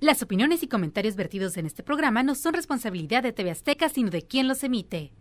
Las opiniones y comentarios vertidos en este programa no son responsabilidad de TV Azteca, sino de quien los emite.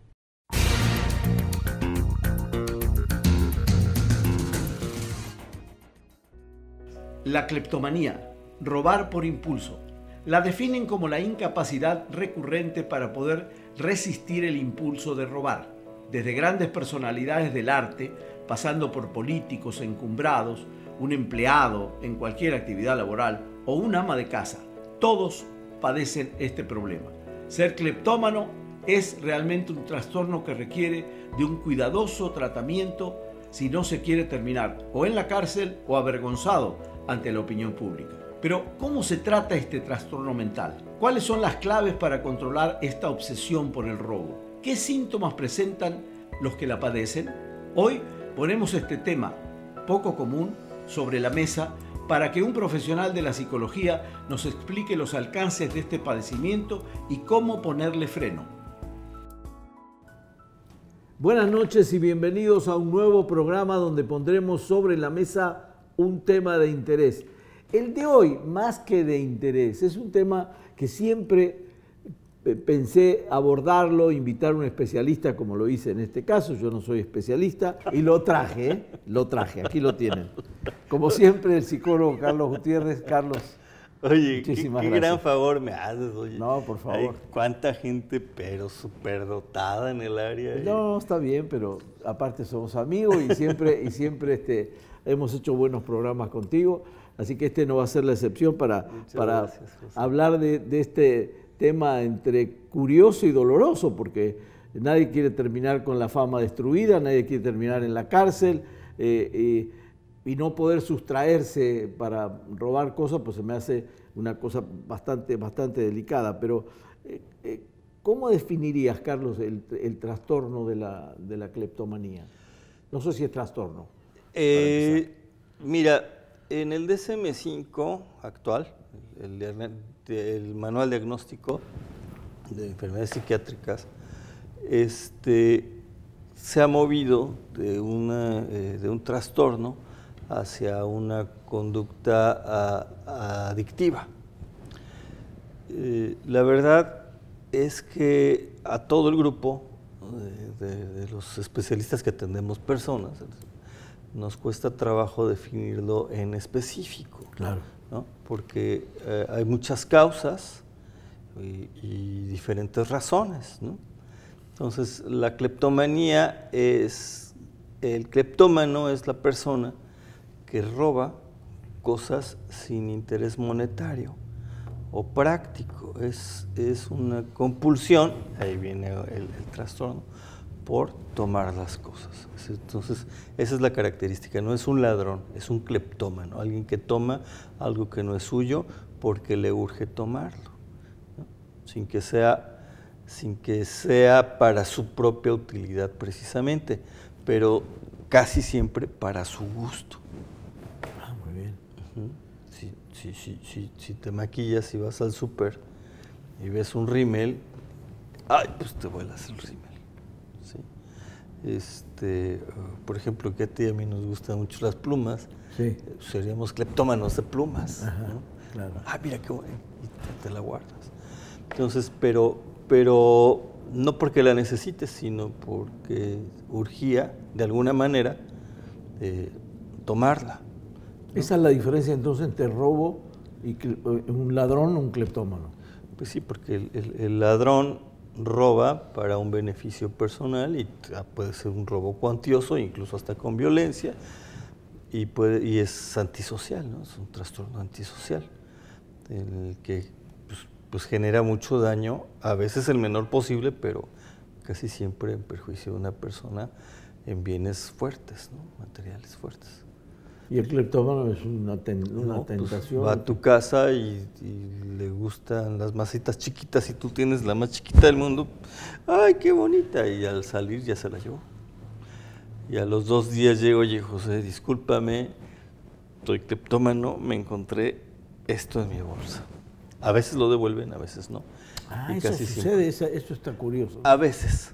La cleptomanía, robar por impulso, la definen como la incapacidad recurrente para poder resistir el impulso de robar, desde grandes personalidades del arte, pasando por políticos encumbrados, un empleado en cualquier actividad laboral o un ama de casa. Todos padecen este problema. Ser cleptómano es realmente un trastorno que requiere de un cuidadoso tratamiento si no se quiere terminar o en la cárcel o avergonzado ante la opinión pública. Pero, ¿cómo se trata este trastorno mental? ¿Cuáles son las claves para controlar esta obsesión por el robo? ¿Qué síntomas presentan los que la padecen? Hoy ponemos este tema poco común sobre la mesa para que un profesional de la psicología nos explique los alcances de este padecimiento y cómo ponerle freno. Buenas noches y bienvenidos a un nuevo programa donde pondremos sobre la mesa un tema de interés. El de hoy, más que de interés, es un tema que siempre pensé abordarlo, invitar a un especialista, como lo hice en este caso. Yo no soy especialista y lo traje, aquí lo tienen. Como siempre, el psicólogo Carlos Gutiérrez. Carlos, oye, qué gran favor me haces, oye. No, por favor. Hay cuánta gente, pero superdotada en el área. No, está bien, pero aparte somos amigos y siempre hemos hecho buenos programas contigo. Así que este no va a ser la excepción para gracias, hablar de este tema entre curioso y doloroso, porque nadie quiere terminar con la fama destruida, nadie quiere terminar en la cárcel, y no poder sustraerse para robar cosas, pues se me hace una cosa bastante delicada. Pero, ¿cómo definirías, Carlos, el trastorno de la cleptomanía? No sé si es trastorno. Mira, en el DSM-5 actual, el manual diagnóstico de enfermedades psiquiátricas, se ha movido de un trastorno hacia una conducta adictiva. La verdad es que a todo el grupo de los especialistas que atendemos personas, nos cuesta trabajo definirlo en específico. Claro. ¿No? Porque hay muchas causas y diferentes razones, ¿no? Entonces, la cleptomanía el cleptómano es la persona que roba cosas sin interés monetario o práctico. Es una compulsión, ahí viene el trastorno, por tomar las cosas. Entonces, esa es la característica. No es un ladrón, es un cleptómano, alguien que toma algo que no es suyo porque le urge tomarlo, ¿no? sin que sea para su propia utilidad precisamente, pero casi siempre para su gusto. Ah, muy bien. Si te maquillas y vas al súper y ves un rímel, ay, pues te vuelas el rímel. Por ejemplo, que a mí nos gustan mucho las plumas, sí. Seríamos cleptómanos de plumas. Ajá, ¿no? Claro. Ah, mira qué bueno, y te la guardas. Entonces, pero no porque la necesites, sino porque urgía, de alguna manera, tomarla, ¿no? Esa es la diferencia entonces entre robo y un ladrón o un cleptómano. Pues sí, porque el ladrón roba para un beneficio personal y puede ser un robo cuantioso, incluso hasta con violencia, y es antisocial, ¿no? Es un trastorno antisocial, en el que pues genera mucho daño, a veces el menor posible, pero casi siempre en perjuicio de una persona en bienes fuertes, ¿no? Materiales fuertes. Y el cleptómano es una tentación. Pues va a tu casa y le gustan las masitas chiquitas y tú tienes la más chiquita del mundo. ¡Ay, qué bonita! Y al salir ya se la llevó. Y a los 2 días llego, oye, José, discúlpame, soy cleptómano, me encontré esto en mi bolsa. A veces lo devuelven, a veces no. Ah, eso sucede, eso está curioso. A veces.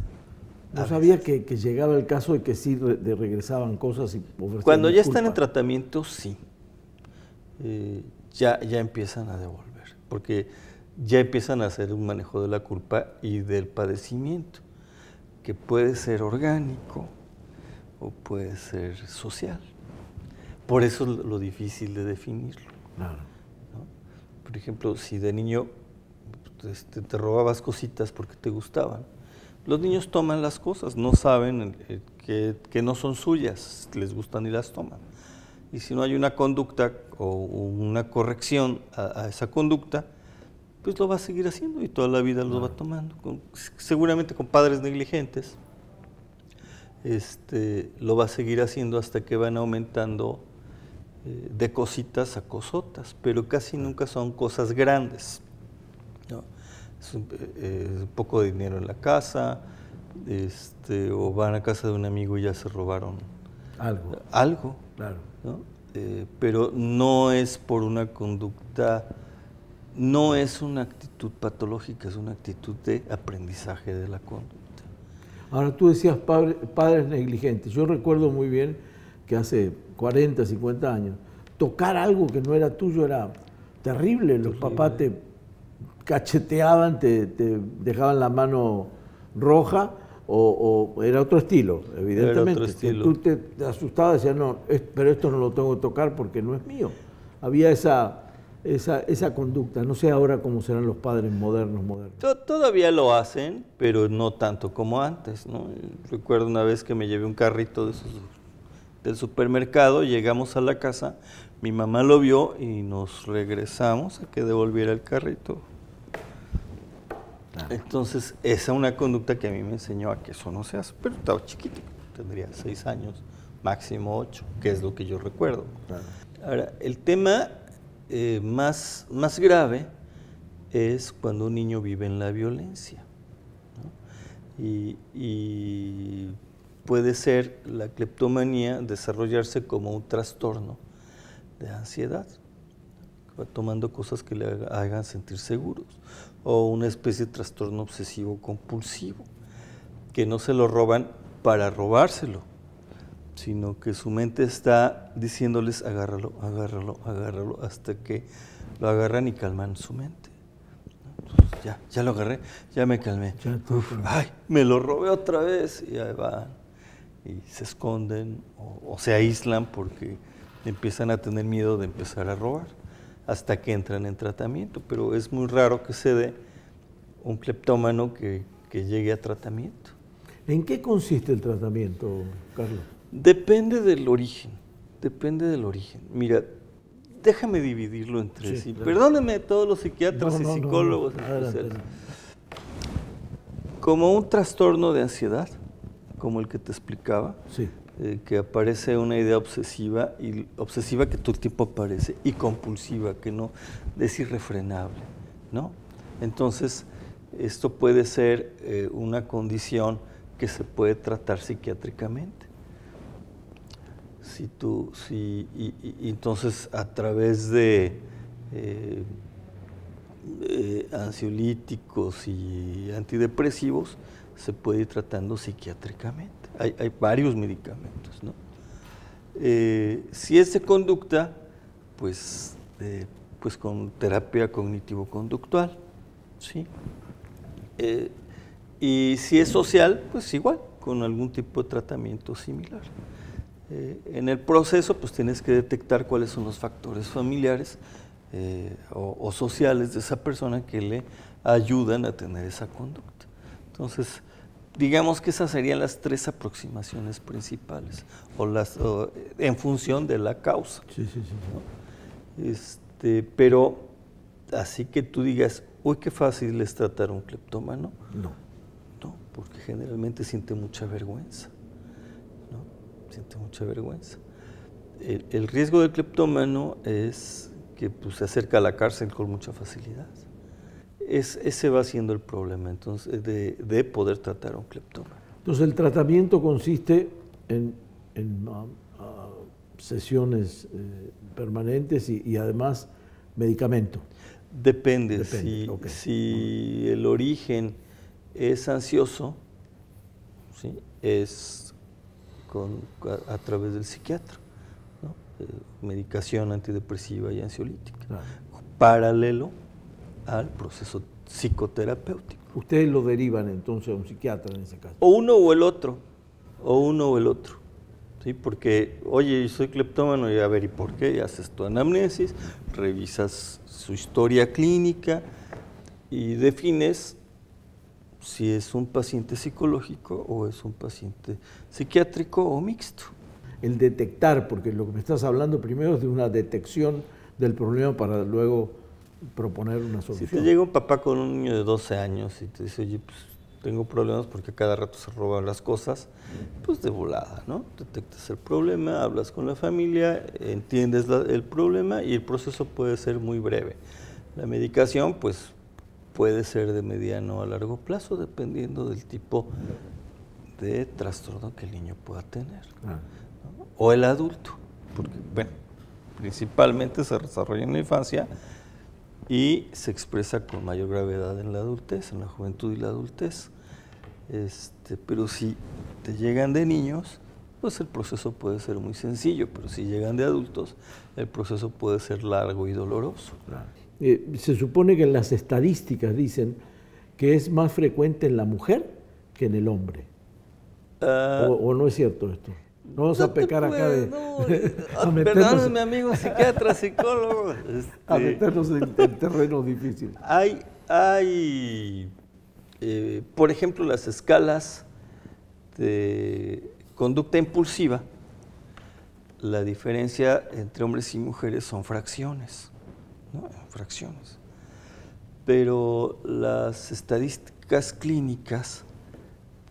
No sabía que llegaba el caso de que sí regresaban cosas y ofrecían Cuando ya disculpa. están en tratamiento, sí. Ya empiezan a devolver. porque ya empiezan a hacer un manejo de la culpa y del padecimiento, que puede ser orgánico o puede ser social. Por eso es lo difícil de definirlo. Claro. ¿No? Por ejemplo, si de niño te robabas cositas porque te gustaban, los niños toman las cosas, no saben que no son suyas, les gustan y las toman. Y si no hay una conducta o una corrección a esa conducta, pues lo va a seguir haciendo y toda la vida lo va tomando. Seguramente con padres negligentes, lo va a seguir haciendo hasta que van aumentando de cositas a cosotas, pero casi nunca son cosas grandes, ¿no? Es un poco de dinero en la casa, o van a casa de un amigo y ya se robaron algo, claro. ¿no? Pero no es por una conducta, no es una actitud patológica, es una actitud de aprendizaje de la conducta. Ahora, tú decías padres negligentes. Yo recuerdo muy bien que hace 40, 50 años, tocar algo que no era tuyo era terrible. Los papás te cacheteaban, te dejaban la mano roja, o era otro estilo, evidentemente. Era otro estilo. Tú te asustabas y decías, no, pero esto no lo tengo que tocar porque no es mío. Había esa conducta. No sé ahora cómo serán los padres modernos. Todavía lo hacen, pero no tanto como antes, ¿no? Recuerdo una vez que me llevé un carrito del supermercado, llegamos a la casa, mi mamá lo vio y nos regresamos a que devolviera el carrito. Claro. Entonces, esa es una conducta que a mí me enseñó a que eso no se hace, pero estaba chiquito, tendría 6 años, máximo 8, que es lo que yo recuerdo. Claro. Ahora, el tema más grave es cuando un niño vive en la violencia, ¿no? Y puede ser la cleptomanía desarrollarse como un trastorno de ansiedad, va tomando cosas que le hagan sentir seguros, o una especie de trastorno obsesivo compulsivo, que no se lo roban para robárselo, sino que su mente está diciéndoles agárralo, agárralo, agárralo, hasta que lo agarran y calman su mente. Entonces, ya lo agarré, ya me calmé. Ay, me lo robé otra vez, y ahí van, y se esconden o se aíslan porque empiezan a tener miedo de empezar a robar, hasta que entran en tratamiento, pero es muy raro que se dé un cleptómano que llegue a tratamiento. ¿En qué consiste el tratamiento, Carlos? Depende del origen, Mira, déjame dividirlo entre sí. Claro. Perdónenme todos los psiquiatras y psicólogos. Como un trastorno de ansiedad, como el que te explicaba, sí. Que aparece una idea obsesiva que todo el tiempo aparece, y compulsiva, que no es irrefrenable, ¿no? Entonces, esto puede ser una condición que se puede tratar psiquiátricamente. Entonces, a través de ansiolíticos y antidepresivos, se puede ir tratando psiquiátricamente. Hay varios medicamentos, ¿no? Si es de conducta, pues con terapia cognitivo-conductual, ¿sí? Y si es social, pues igual, con algún tipo de tratamiento similar. En el proceso, pues tienes que detectar cuáles son los factores familiares o sociales de esa persona que le ayudan a tener esa conducta. Entonces, digamos que esas serían las 3 aproximaciones principales, en función de la causa. Sí. ¿No? Pero, así que tú digas, uy, qué fácil es tratar a un cleptómano. No, porque generalmente siente mucha vergüenza. El riesgo del cleptómano es que se acerca a la cárcel con mucha facilidad. Ese va siendo el problema, entonces, de poder tratar a un cleptómano. Entonces, el tratamiento consiste en sesiones permanentes y además medicamento. Depende. Si el origen es ansioso, ¿sí? Es a través del psiquiatra, ¿no? Medicación antidepresiva y ansiolítica. Claro. Paralelo al proceso psicoterapéutico. Ustedes lo derivan entonces a un psiquiatra en ese caso. O uno o el otro, ¿sí? Porque, oye, soy cleptómano, y a ver, ¿y por qué? Y haces tu anamnesis, revisas su historia clínica y defines si es un paciente psicológico o es un paciente psiquiátrico o mixto. El detectar, porque lo que me estás hablando primero es de una detección del problema para luego proponer una solución. Si te llega un papá con un niño de 12 años y te dice, oye, pues tengo problemas porque cada rato se roban las cosas, pues de volada, ¿no? Detectas el problema, hablas con la familia, entiendes el problema y el proceso puede ser muy breve. La medicación, pues, puede ser de mediano a largo plazo, dependiendo del tipo de trastorno que el niño pueda tener, ¿no? O el adulto, porque, bueno, principalmente se desarrolla en la infancia y se expresa con mayor gravedad en la adultez, en la juventud y la adultez. Pero si te llegan de niños, pues el proceso puede ser muy sencillo, pero si llegan de adultos, el proceso puede ser largo y doloroso. Se supone que en las estadísticas dicen que es más frecuente en la mujer que en el hombre. ¿O no es cierto esto? No vamos a pecar acá de... Perdóname, amigo psiquiatra, psicólogo. A meternos en terrenos difíciles. Hay por ejemplo, las escalas de conducta impulsiva, la diferencia entre hombres y mujeres son fracciones, ¿no? Fracciones. Pero las estadísticas clínicas,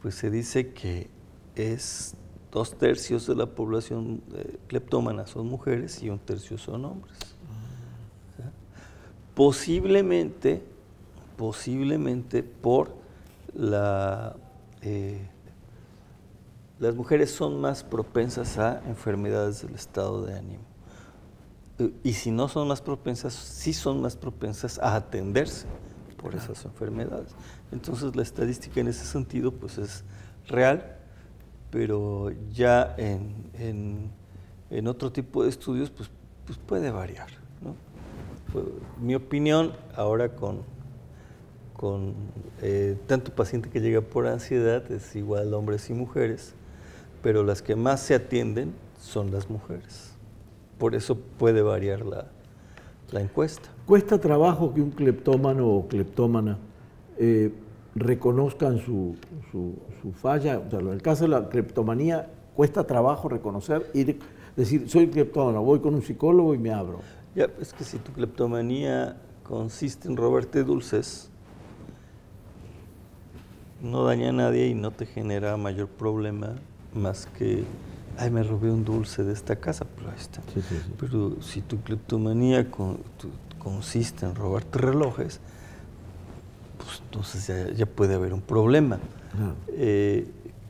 pues se dice que es 2/3 de la población cleptómana son mujeres y 1/3 son hombres. ¿Sí? Posiblemente por las mujeres son más propensas a enfermedades del estado de ánimo. Y si no son más propensas, sí son más propensas a atenderse por esas enfermedades. Entonces la estadística en ese sentido pues es real, pero ya en otro tipo de estudios pues puede variar, ¿no? Mi opinión ahora con tanto paciente que llega por ansiedad es igual hombres y mujeres, pero las que más se atienden son las mujeres. Por eso puede variar la encuesta. ¿Cuesta trabajo que un cleptómano o cleptómana reconozcan su falla? O sea, en el caso de la cleptomanía, ¿cuesta trabajo reconocer? Decir, soy cleptómano, voy con un psicólogo y me abro. Ya, es que si tu cleptomanía consiste en robarte dulces, no daña a nadie y no te genera mayor problema más que, ay, me robé un dulce de esta casa, pero ahí está. Sí. Pero si tu cleptomanía consiste en robarte relojes, pues entonces ya puede haber un problema.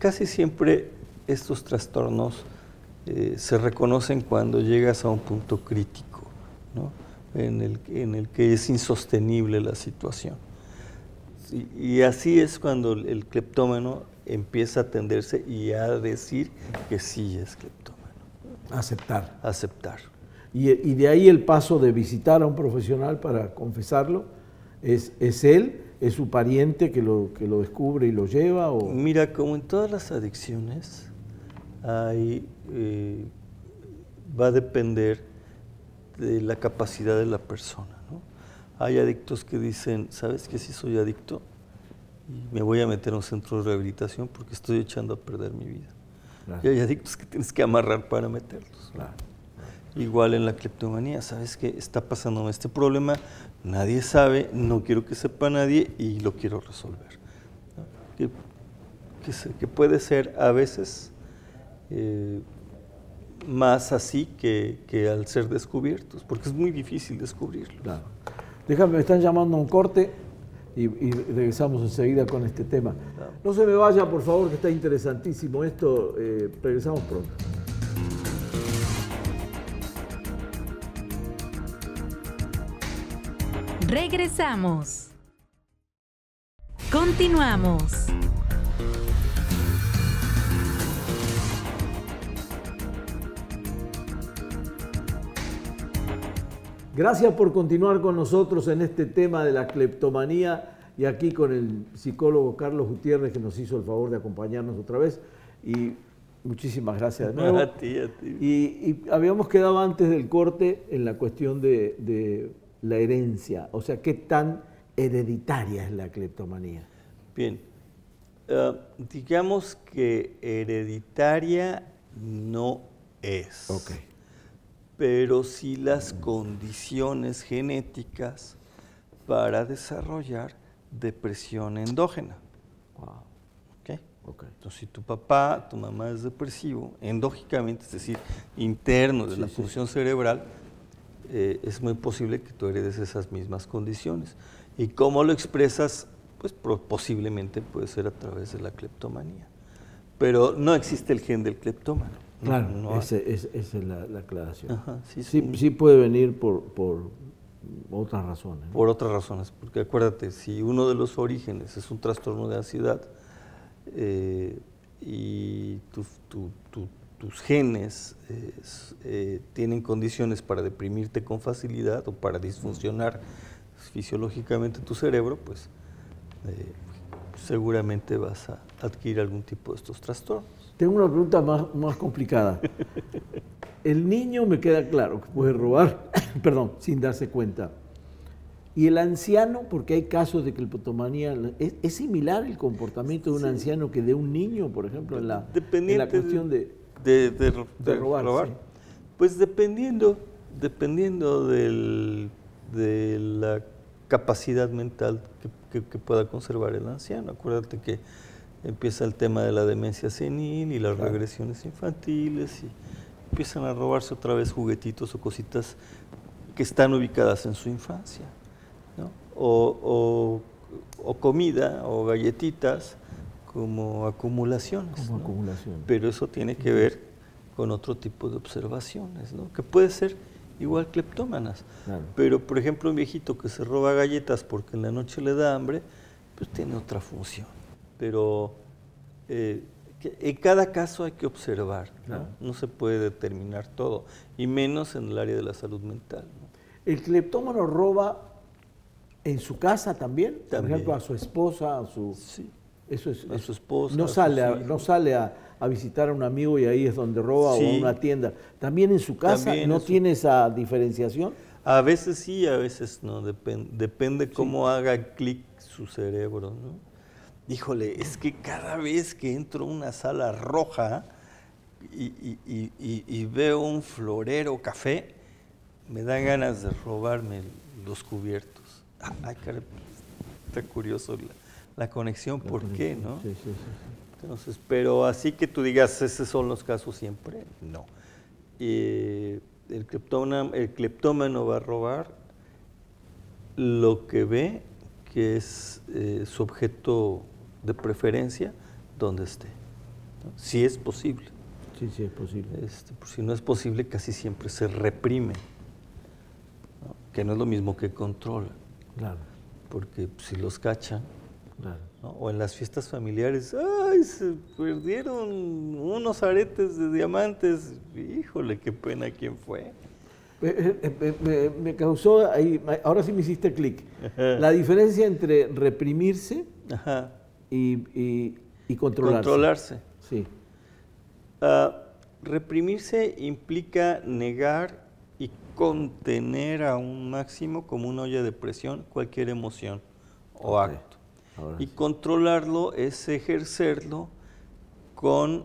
Casi siempre estos trastornos se reconocen cuando llegas a un punto crítico, ¿no? en el que es insostenible la situación. Y así es cuando el cleptómano empieza a atenderse y a decir que sí es cleptómano. Aceptar. Y de ahí el paso de visitar a un profesional para confesarlo, ¿es él, es su pariente que lo descubre y lo lleva? ¿O? Mira, como en todas las adicciones, va a depender de la capacidad de la persona, ¿no? Hay adictos que dicen, ¿sabes qué? Si soy adicto y me voy a meter a un centro de rehabilitación porque estoy echando a perder mi vida. Claro. Y hay adictos que tienes que amarrar para meterlos. Claro. Igual en la cleptomanía, ¿sabes qué? Está pasándome este problema, nadie sabe, no quiero que sepa nadie y lo quiero resolver, ¿no? Que puede ser a veces más así que al ser descubiertos, porque es muy difícil descubrirlos. Claro. Déjame, me están llamando a un corte y regresamos enseguida con este tema. Claro. No se me vaya, por favor, que está interesantísimo esto. Regresamos pronto. Regresamos. Continuamos. Gracias por continuar con nosotros en este tema de la cleptomanía y aquí con el psicólogo Carlos Gutiérrez, que nos hizo el favor de acompañarnos otra vez. Y muchísimas gracias de nuevo. A ti, a ti. Y habíamos quedado antes del corte en la cuestión de la herencia, o sea, ¿qué tan hereditaria es la cleptomanía? Bien, digamos que hereditaria no es. Ok. Pero sí las condiciones genéticas para desarrollar depresión endógena. Wow. ¿Okay? Okay. Entonces, si tu papá, tu mamá es depresivo, endógicamente, es decir, interno de la función cerebral, es muy posible que tú heredes esas mismas condiciones. ¿Y cómo lo expresas? Pues posiblemente puede ser a través de la cleptomanía. Pero no existe el gen del cleptómano. Claro, no esa es la aclaración. Ajá, sí puede venir por otras razones, ¿no? Por otras razones, porque acuérdate, si uno de los orígenes es un trastorno de ansiedad y tus genes tienen condiciones para deprimirte con facilidad o para disfuncionar fisiológicamente tu cerebro, pues seguramente vas a adquirir algún tipo de estos trastornos. Tengo una pregunta más complicada. El niño me queda claro que puede robar, perdón, sin darse cuenta. Y el anciano, porque hay casos de cleptomanía, ¿es similar el comportamiento de un anciano que de un niño, por ejemplo, en la cuestión de robar? Sí. Pues dependiendo de la capacidad mental que pueda conservar el anciano. Acuérdate que empieza el tema de la demencia senil y las regresiones infantiles y empiezan a robarse otra vez juguetitos o cositas que están ubicadas en su infancia, ¿no? O comida o galletitas como acumulaciones. Como ¿no? acumulación. Pero eso tiene que ver con otro tipo de observaciones, ¿no? Que puede ser igual cleptómanas. Claro. Pero, por ejemplo, un viejito que se roba galletas porque en la noche le da hambre, pues tiene otra función. Pero en cada caso hay que observar, ¿no? Claro. No se puede determinar todo, y menos en el área de la salud mental, ¿no? ¿El cleptómano roba en su casa también? Por También. ejemplo, a su esposa, a su... Sí. Eso es, A su esposa, no a sale a visitar a un amigo y ahí es donde roba, Sí. o a una tienda. ¿También en su casa También no en su- tiene esa diferenciación? A veces sí, a veces no, depende cómo haga clic su cerebro, ¿no? Híjole, es que cada vez que entro a una sala roja y veo un florero café, me dan ganas de robarme los cubiertos. Ay, caray, está curioso la conexión, ¿por qué, no? Sí. Entonces, pero así que tú digas, esos son los casos siempre, no. El cleptómano va a robar lo que ve que es su objeto de preferencia donde esté, ¿no? Si es posible. Sí, es posible. Pues, si no es posible, casi siempre se reprime, ¿no? Que no es lo mismo que controla, Claro, porque si los cachan, claro. ¿no? O en las fiestas familiares, ¡ay! Se perdieron unos aretes de diamantes. Híjole, qué pena, ¿quién fue? Me causó ahí, ahora sí me hiciste clic, la diferencia entre reprimirse Ajá. y controlarse. Controlarse. Sí, Reprimirse implica negar y contener a un máximo, como una olla de presión, cualquier emoción o Ok. acto. Ahora Y sí. controlarlo es ejercerlo con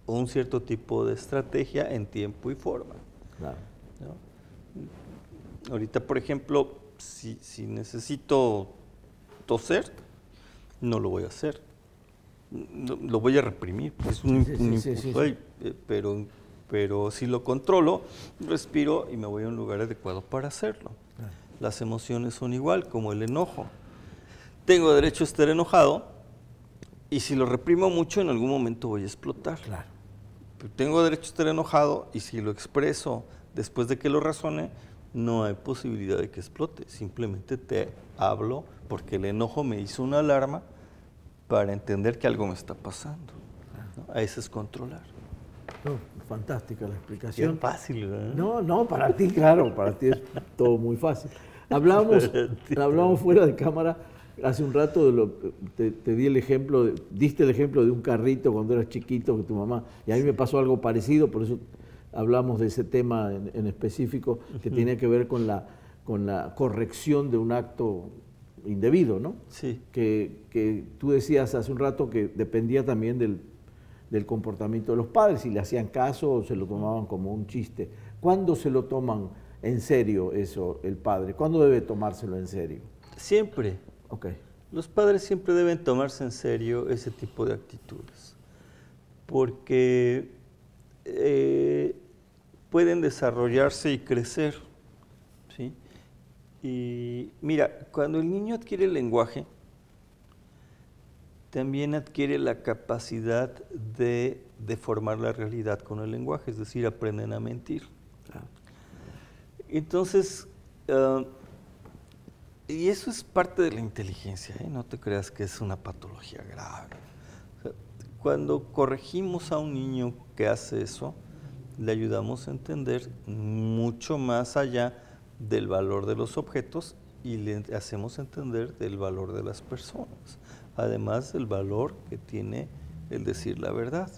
un cierto tipo de estrategia en tiempo y forma, Claro. ¿no? Ahorita, por ejemplo, si necesito toser, no lo voy a hacer. Lo voy a reprimir, es un impulso ahí, pero si lo controlo, respiro y me voy a un lugar adecuado para hacerlo. Claro. Las emociones son igual, como el enojo. Tengo derecho a estar enojado y si lo reprimo mucho, en algún momento voy a explotar. Claro. Pero tengo derecho a estar enojado y si lo expreso después de que lo razone, no hay posibilidad de que explote. Simplemente te hablo porque el enojo me hizo una alarma para entender que algo me está pasando, ¿no? A eso es controlar. No, fantástica la explicación. Bien fácil, ¿verdad? No, para ti, claro, para ti es todo muy fácil. Hablábamos fuera de cámara hace un rato, te di el ejemplo, diste el ejemplo de un carrito cuando eras chiquito que tu mamá, y a mí me pasó algo parecido, por eso hablamos de ese tema en específico, que tiene que ver con la corrección de un acto indebido, ¿no? Sí. Que tú decías hace un rato que dependía también del comportamiento de los padres, si le hacían caso o se lo tomaban como un chiste. ¿Cuándo se lo toman en serio eso el padre? ¿Cuándo debe tomárselo en serio? Siempre. Okay. Los padres siempre deben tomarse en serio ese tipo de actitudes, porque pueden desarrollarse y crecer, ¿sí? Y mira, cuando el niño adquiere el lenguaje, también adquiere la capacidad de deformar la realidad con el lenguaje, es decir, aprenden a mentir. Entonces, y eso es parte de la inteligencia, ¿eh? No te creas que es una patología grave. O sea, cuando corregimos a un niño que hace eso, le ayudamos a entender mucho más allá del valor de los objetos y le hacemos entender del valor de las personas, además del valor que tiene el decir la verdad.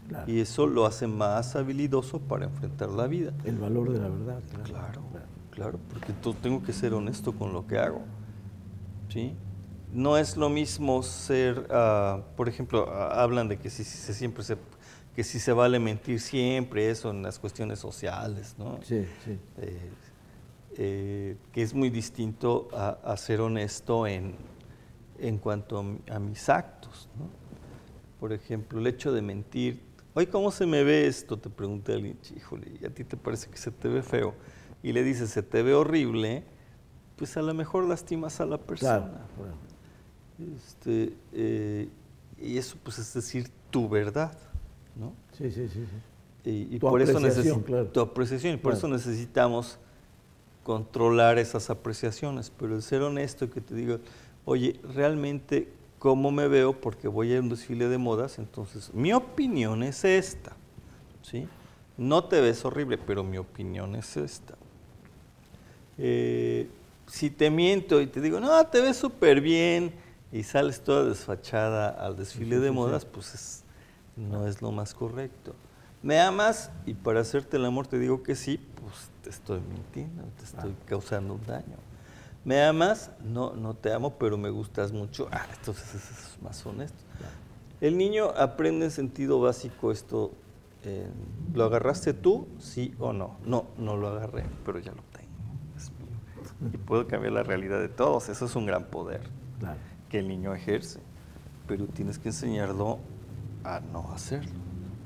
Claro. Y eso lo hace más habilidoso para enfrentar la vida. El valor de la verdad. Claro, porque tengo que ser honesto con lo que hago, ¿sí? No es lo mismo ser, por ejemplo, hablan de que si se vale mentir siempre, eso en las cuestiones sociales, ¿no? Sí, sí. Que es muy distinto a ser honesto en cuanto a mis actos, ¿no? Por ejemplo, el hecho de mentir. Oye, ¿cómo se me ve esto? Te pregunté a alguien, híjole, ¿y a ti te parece que se te ve feo? Y le dices, se te ve horrible, pues a lo mejor lastimas a la persona. Claro. Y eso, pues, es decir, tu verdad, ¿no? Sí. Y por eso tu apreciación, y por eso necesitamos controlar esas apreciaciones, pero el ser honesto, que te digo, oye, realmente, ¿cómo me veo? Porque voy a un desfile de modas, entonces, mi opinión es esta, ¿sí? No te ves horrible, pero mi opinión es esta. Si te miento y te digo, no, te ves súper bien, y sales toda desfachada al desfile de modas, pues no es lo más correcto. ¿Me amas? Y para hacerte el amor te digo que sí, pues te estoy mintiendo, te estoy causando un daño. ¿Me amas? No, no te amo, pero me gustas mucho. Entonces eso es más honesto. El niño aprende en sentido básico esto. ¿Lo agarraste tú? ¿Sí o no? No, no lo agarré, pero ya lo tengo. Es mío. Y puedo cambiar la realidad de todos. Eso es un gran poder que el niño ejerce. Pero tienes que enseñarlo a no hacerlo,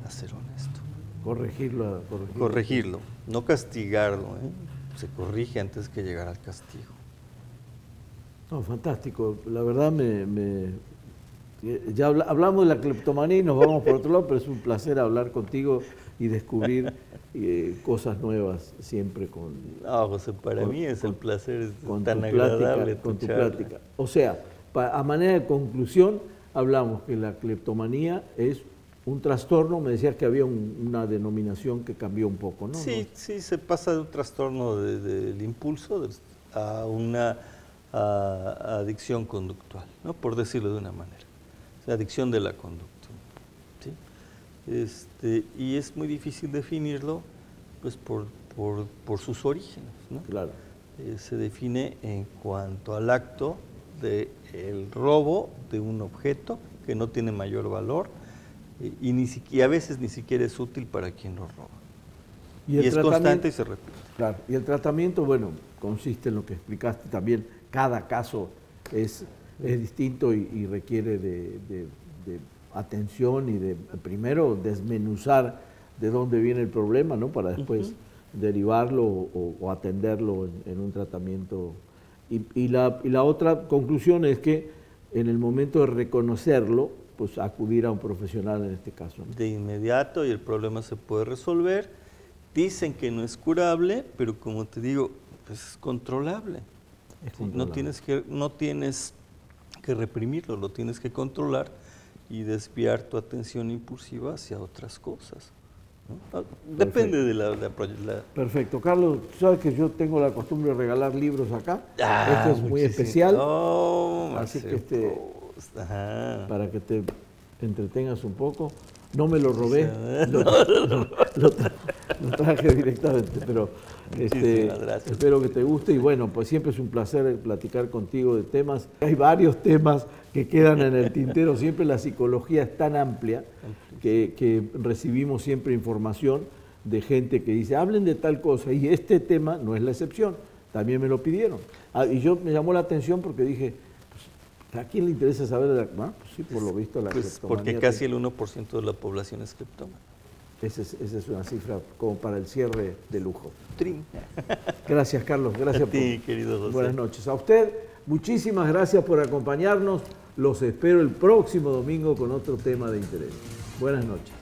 a ser honesto. Corregirlo, no castigarlo, ¿eh? Se corrige antes que llegar al castigo. No, fantástico. La verdad ya hablamos de la cleptomanía y nos vamos por otro lado, pero es un placer hablar contigo y descubrir cosas nuevas siempre con... No, José, para mí es el placer, es tan agradable con tu plática. O sea, a manera de conclusión, hablamos que la cleptomanía es un trastorno. Me decías que había una denominación que cambió un poco, ¿no? Sí, se pasa de un trastorno del impulso a una adicción conductual, ¿no? Por decirlo de una manera. O sea, adicción de la conducta, ¿sí? Y es muy difícil definirlo, pues por sus orígenes, ¿no? Claro. Se define en cuanto al acto del robo de un objeto que no tiene mayor valor y a veces ni siquiera es útil para quien lo roba. Y es constante y se repite. Claro. Y el tratamiento, bueno, consiste en lo que explicaste también. Cada caso es distinto y requiere de atención y de primero desmenuzar de dónde viene el problema, ¿no? Para después derivarlo o atenderlo en un tratamiento. Y la otra conclusión es que en el momento de reconocerlo, pues acudir a un profesional en este caso, ¿no? De inmediato, y el problema se puede resolver. Dicen que no es curable, pero como te digo, pues es controlable. No tienes que reprimirlo, lo tienes que controlar y desviar tu atención impulsiva hacia otras cosas. ¿no? Depende de la... Perfecto. Carlos, sabes que yo tengo la costumbre de regalar libros acá. Este es muy especial. Así que para que te entretengas un poco. No me lo robé, lo traje directamente, pero espero que te guste. Y bueno, pues siempre es un placer platicar contigo de temas. Hay varios temas que quedan en el tintero. Siempre la psicología es tan amplia que recibimos siempre información de gente que dice, hablen de tal cosa. Y este tema no es la excepción. También me lo pidieron. Y yo me llamó la atención porque dije, ¿a quién le interesa saber de la pues sí, por lo visto la cleptomanía? Porque casi el 1% de la población es cleptómana. Esa es una cifra como para el cierre de lujo. Trin. Gracias, Carlos. Gracias a ti, querido José. Buenas noches. A usted, muchísimas gracias por acompañarnos. Los espero el próximo domingo con otro tema de interés. Buenas noches.